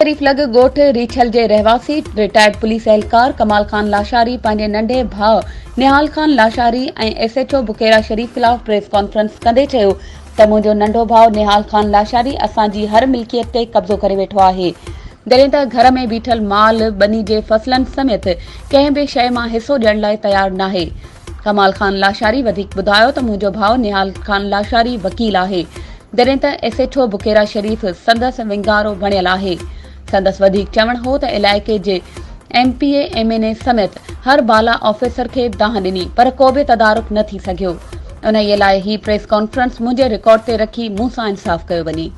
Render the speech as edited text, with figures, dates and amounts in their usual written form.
शरीफ लॻ ॻोठ रीछल जे रहवासी रिटायर्ड पुलिस एहलकार कमाल खान लाशारी पंहिंजे नंढे भाउ निहाल खान लाशारी ऐं SHO बुकेरा शरीफ ख़िलाफ़ प्रेस कॉन्फ्रेंस कंदे चयो त मुंहिंजो नंढो भाउ निहाल खान लाशारी असांजी हर मिल्कियत ते कब्ज़ो करे वेठो आहे, जॾहिं त घर में बीठल माल बनी जे फसलनि समेत कंहिं बि शइ मां हिसो ॾियण लाइ तयार नाहे। कमाल खान लाशारी वधीक ॿुधायो त मुंहिंजो भाउ निहाल खान लाशारी वकील आहे, जॾहिं त SHO बुकेरा शरीफ संदसि विंगारो बणियल आहे। संदसि वधीक चवण हो त इलाइक़े जे MPA MNA समेत हर बाला ऑफिसर खे दांह ॾिनी पर को बि तदारुक न थी सघियो। उन लाइ ही प्रेस कॉन्फ्रेंस मुंहिंजे रिकॉर्ड ते रखी मूं सां इंसाफ़ कयो वञे।